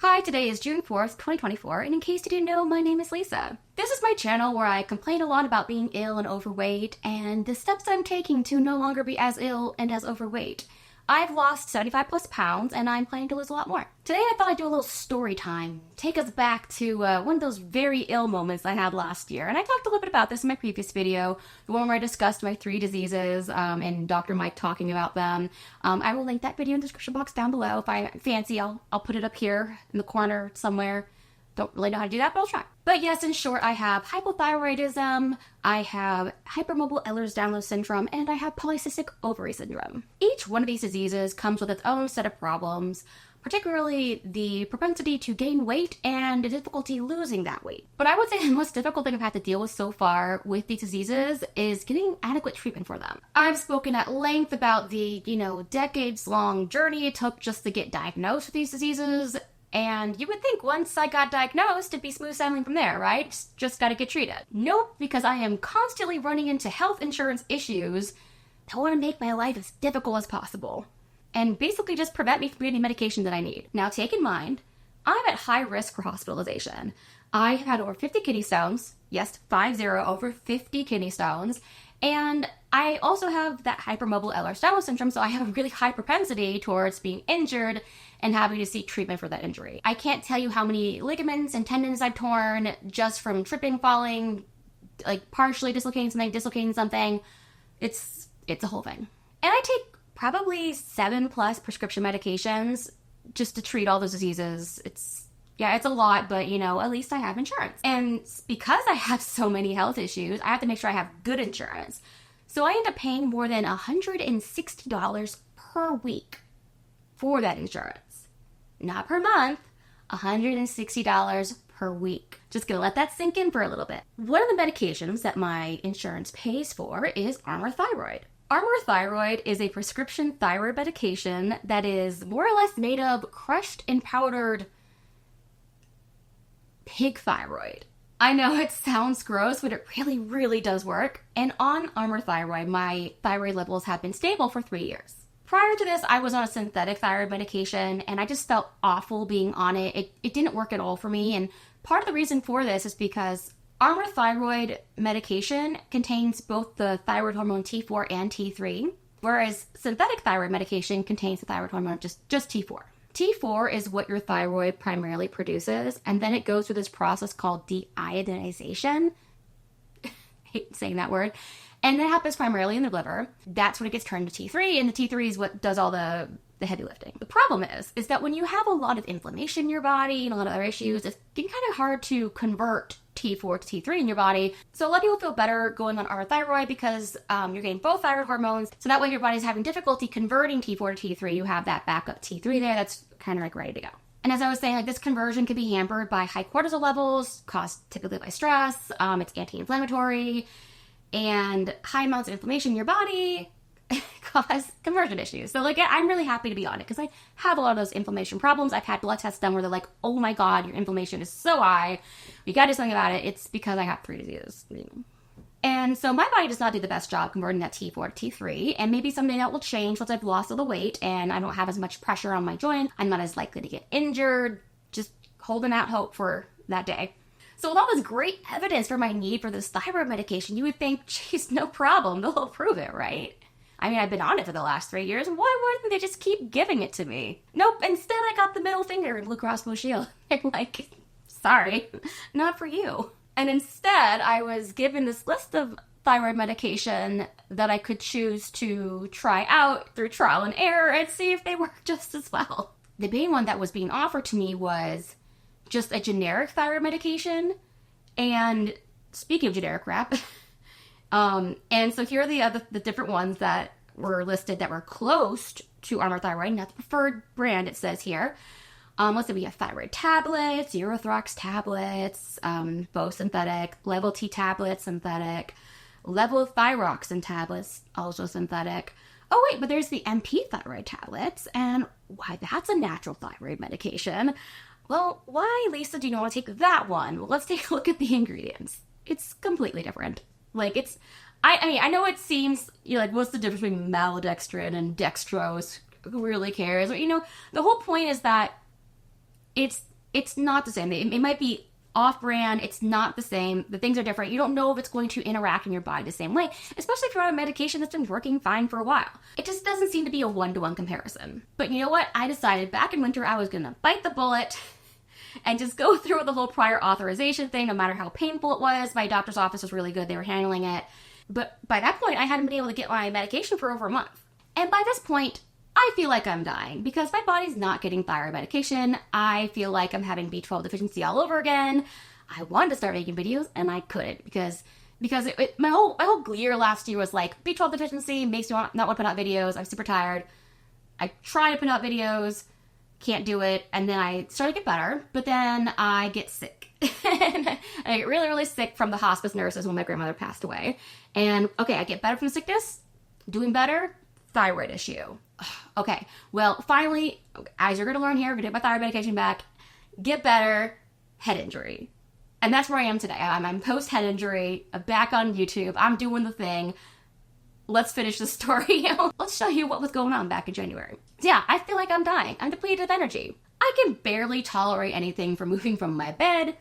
Hi, today is June 4th, 2024, and in case you didn't know, my name is Lisa. This is my channel where I complain a lot about being ill and overweight, and the steps I'm taking to no longer be as ill and as overweight. I've lost 75 plus pounds, and I'm planning to lose a lot more. Today I thought I'd do a little story time, take us back to one of those very ill moments I had last year. And I talked a little bit about this in my previous video, the one where I discussed my 3 diseases and Dr. Mike talking about them. I will link that video in the description box down below. If I fancy, I'll put it up here in the corner somewhere. Don't really know how to do that, but I'll try. But yes, in short, I have hypothyroidism, I have hypermobile ehlers-danlos syndrome, and I have polycystic ovary syndrome. Each one of these diseases comes with its own set of problems, particularly the propensity to gain weight and the difficulty losing that weight. But I would say the most difficult thing I've had to deal with so far with these diseases is getting adequate treatment for them. I've spoken at length about the, decades-long journey it took just to get diagnosed with these diseases. And you would think once I got diagnosed, it'd be smooth sailing from there, right? Just gotta get treated. Nope, because I am constantly running into health insurance issues that want to make my life as difficult as possible. And basically just prevent me from getting medication that I need. Now take in mind, I'm at high risk for hospitalization. I had over 50 kidney stones. Yes, 50, over 50 kidney stones. And I also have that hypermobile ehlers-danlos syndrome, so I have a really high propensity towards being injured and having to seek treatment for that injury. I can't tell you how many ligaments and tendons I've torn just from tripping, falling, like partially dislocating something. It's a whole thing. And I take probably 7+ prescription medications just to treat all those diseases. It's a lot, but at least I have insurance. And because I have so many health issues, I have to make sure I have good insurance. So I end up paying more than $160 per week for that insurance. Not per month, $160 per week. Just gonna let that sink in for a little bit. One of the medications that my insurance pays for is Armour Thyroid. Armour Thyroid is a prescription thyroid medication that is more or less made of crushed and powdered pig thyroid. I know it sounds gross, but it really, really does work. And on Armour Thyroid, my thyroid levels have been stable for 3 years. Prior to this, I was on a synthetic thyroid medication, and I just felt awful being on it. It didn't work at all for me, and part of the reason for this is because Armour Thyroid medication contains both the thyroid hormone T4 and T3, whereas synthetic thyroid medication contains the thyroid hormone just T4. T4 is what your thyroid primarily produces, and then it goes through this process called deiodinization. I hate saying that word. And that happens primarily in the liver. That's when it gets turned to T3, and the T3 is what does all the heavy lifting. The problem is that when you have a lot of inflammation in your body and a lot of other issues, it's getting kind of hard to convert T4 to T3 in your body. So a lot of people feel better going on Armour Thyroid because you're getting both thyroid hormones. So that way your body's having difficulty converting T4 to T3. You have that backup T3 there that's kind of like ready to go. And as I was saying, this conversion can be hampered by high cortisol levels, caused typically by stress. It's anti-inflammatory. And high amounts of inflammation in your body cause conversion issues. So I'm really happy to be on it because I have a lot of those inflammation problems. I've had blood tests done where they're like, oh my God, your inflammation is so high. You gotta do something about it. It's because I have 3 diseases. And so my body does not do the best job converting that T4 to T3. And maybe someday that will change once I've lost all the weight and I don't have as much pressure on my joint. I'm not as likely to get injured. Just holding out hope for that day. So with all this great evidence for my need for this thyroid medication, you would think, geez, no problem, they'll approve it, right? I mean, I've been on it for the last 3 years. Why wouldn't they just keep giving it to me? Nope, instead I got the middle finger in Blue Cross Blue Shield. I'm like, sorry, not for you. And instead, I was given this list of thyroid medication that I could choose to try out through trial and error and see if they work just as well. The main one that was being offered to me was just a generic thyroid medication. And speaking of generic crap, and so here are the different ones that were listed that were close to Armour Thyroid, not the preferred brand it says here. Let's say we have thyroid tablets, Erythrox tablets, both synthetic, Level T tablets, synthetic, levothyroxine tablets, also synthetic. Oh wait, but there's the MP thyroid tablets, and why that's a natural thyroid medication. Well, why, Lisa, do you not want to take that one? Well, let's take a look at the ingredients. It's completely different. I know it seems, what's the difference between maltodextrin and dextrose? Who really cares? But, the whole point is that it's It's not the same. It might be off-brand. It's not the same. The things are different. You don't know if it's going to interact in your body the same way, especially if you're on a medication that's been working fine for a while. It just doesn't seem to be a one-to-one comparison. But you know what? I decided back in winter I was going to bite the bullet and just go through with the whole prior authorization thing, no matter how painful it was. My doctor's office was really good. They were handling it. But by that point, I hadn't been able to get my medication for over a month. And by this point, I feel like I'm dying because my body's not getting thyroid medication. I feel like I'm having B12 deficiency all over again. I wanted to start making videos and I couldn't because my whole year last year was like B12 deficiency makes me not want to put out videos. I'm super tired. I try to put out videos, can't do it, and then I start to get better, but then I get sick. And I get really, really sick from the hospice nurses when my grandmother passed away. And okay, I get better from the sickness, doing better, thyroid issue. Okay, well, finally, as you're going to learn here, I'm going to get my thyroid medication back, get better, head injury. And that's where I am today. I'm post-head injury, I'm back on YouTube, I'm doing the thing. Let's finish the story. Let's show you what was going on back in January. So yeah, I feel like I'm dying. I'm depleted of energy. I can barely tolerate anything from moving from my bed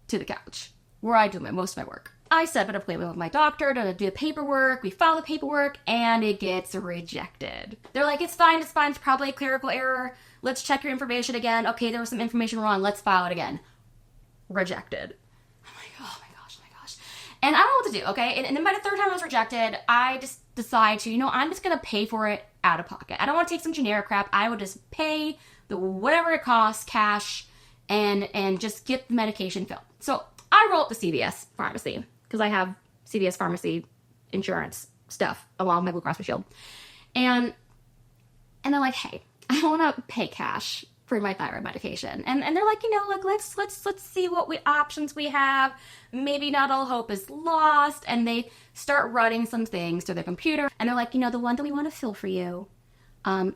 to the couch, where I do most of my work. I set up an appointment with my doctor to do the paperwork. We file the paperwork, and it gets rejected. They're like, it's fine, it's probably a clerical error. Let's check your information again. Okay, there was some information wrong. Let's file it again. Rejected. I'm like, oh my gosh. And I don't know what to do, okay? And then by the third time I was rejected, I just decide to, I'm just going to pay for it out of pocket. I don't want to take some generic crap. I would just pay the whatever it costs, cash, and just get the medication filled. So I roll up the CVS pharmacy, because I have CVS pharmacy insurance stuff along with my Blue Cross Blue Shield. And they're like, hey, I want to pay cash for my thyroid medication. And they're like, look, let's see what options we have. Maybe not all hope is lost. And they start running some things to their computer. And they're like, the one that we want to fill for you,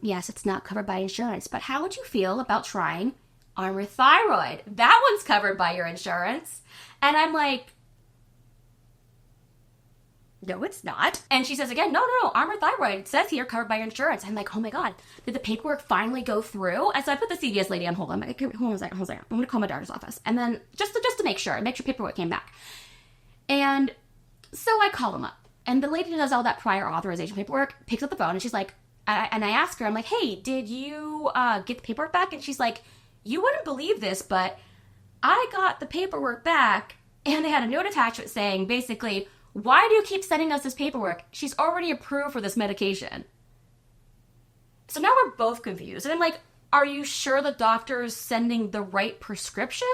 yes, it's not covered by insurance, but how would you feel about trying Armour Thyroid? That one's covered by your insurance. And I'm like, no, it's not. And she says again, no, Armour Thyroid, it says here covered by your insurance. I'm like, oh my God, did the paperwork finally go through? And so I put the CVS lady on hold. I'm like, hold on a second. I'm going to call my doctor's office. And then just to make sure paperwork came back. And so I call them up. And the lady who does all that prior authorization paperwork picks up the phone and she's like, and I ask her, I'm like, hey, did you get the paperwork back? And she's like, you wouldn't believe this, but I got the paperwork back and they had a note attachment saying basically, why do you keep sending us this paperwork? She's already approved for this medication. So now we're both confused. And I'm like, are you sure the doctor is sending the right prescription?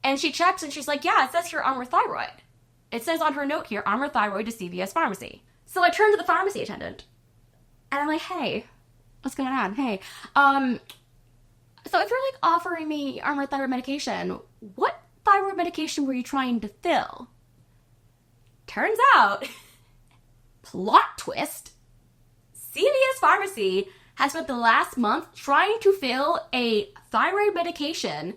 And she checks and she's like, yeah, it says here Armour Thyroid. It says on her note here, Armour Thyroid to CVS Pharmacy. So I turn to the pharmacy attendant. And I'm like, hey, what's going on? Hey, so if you're like offering me Armour Thyroid medication, what thyroid medication were you trying to fill? Turns out, plot twist, CVS Pharmacy has spent the last month trying to fill a thyroid medication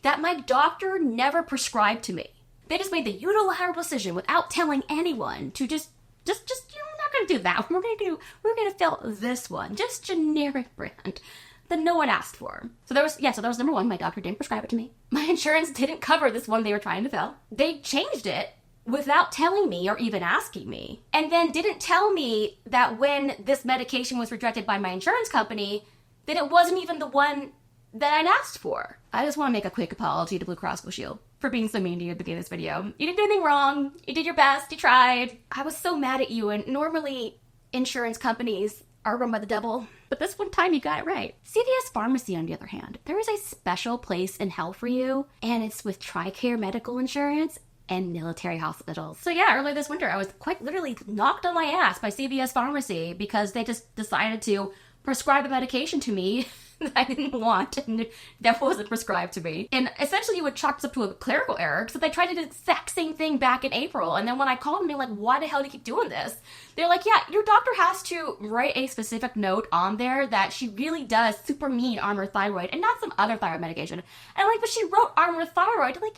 that my doctor never prescribed to me. They just made the unilateral decision without telling anyone to just we're not going to do that. We're going to fill this one, just generic brand that no one asked for. So that was number one. My doctor didn't prescribe it to me. My insurance didn't cover this one they were trying to fill. They changed it without telling me or even asking me. And then didn't tell me that when this medication was rejected by my insurance company, that it wasn't even the one that I'd asked for. I just want to make a quick apology to Blue Cross Blue Shield for being so mean to you at the beginning of this video. You didn't do anything wrong. You did your best. You tried. I was so mad at you, and normally insurance companies are run by the devil, but this one time you got it right. CVS Pharmacy, on the other hand, there is a special place in hell for you, and it's with TRICARE medical insurance and military hospitals. So yeah, earlier this winter, I was quite literally knocked on my ass by CVS Pharmacy because they just decided to prescribe a medication to me that I didn't want and that wasn't prescribed to me. And essentially you would chalk this up to a clerical error because they tried to do the exact same thing back in April. And then when I called them, they're like, why the hell do you keep doing this? They're like, yeah, your doctor has to write a specific note on there that she really does super mean Armour Thyroid and not some other thyroid medication. And I'm like, but she wrote Armour Thyroid. I'm like,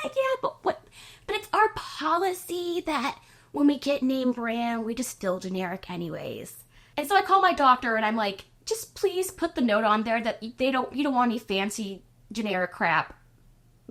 yeah, but what? But it's our policy that when we get name brand, we just fill generic anyways. And so I call my doctor and I'm like, just please put the note on there that you don't want any fancy generic crap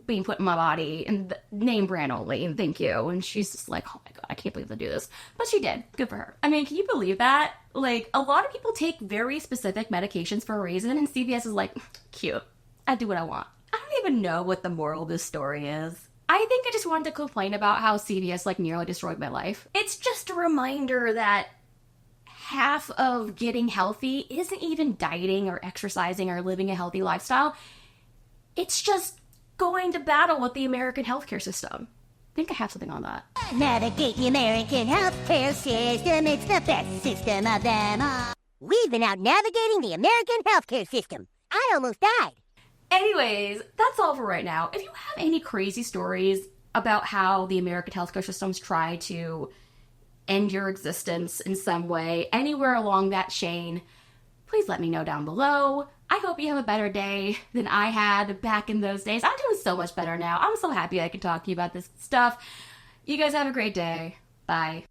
being put in my body and the name brand only, and thank you. And she's just like, oh my God, I can't believe they do this. But she did. Good for her. I mean, can you believe that? Like, a lot of people take very specific medications for a reason, and CVS is like, cute. I do what I want. I don't even know what the moral of this story is. I think I just wanted to complain about how CVS, like, nearly destroyed my life. It's just a reminder that half of getting healthy isn't even dieting or exercising or living a healthy lifestyle. It's just going to battle with the American healthcare system. I think I have something on that. Navigate the American healthcare system. It's the best system of them all. We've been out navigating the American healthcare system. I almost died. Anyways, that's all for right now. If you have any crazy stories about how the American healthcare systems try to end your existence in some way, anywhere along that chain, please let me know down below. I hope you have a better day than I had back in those days. I'm doing so much better now. I'm so happy I can talk to you about this stuff. You guys have a great day. Bye.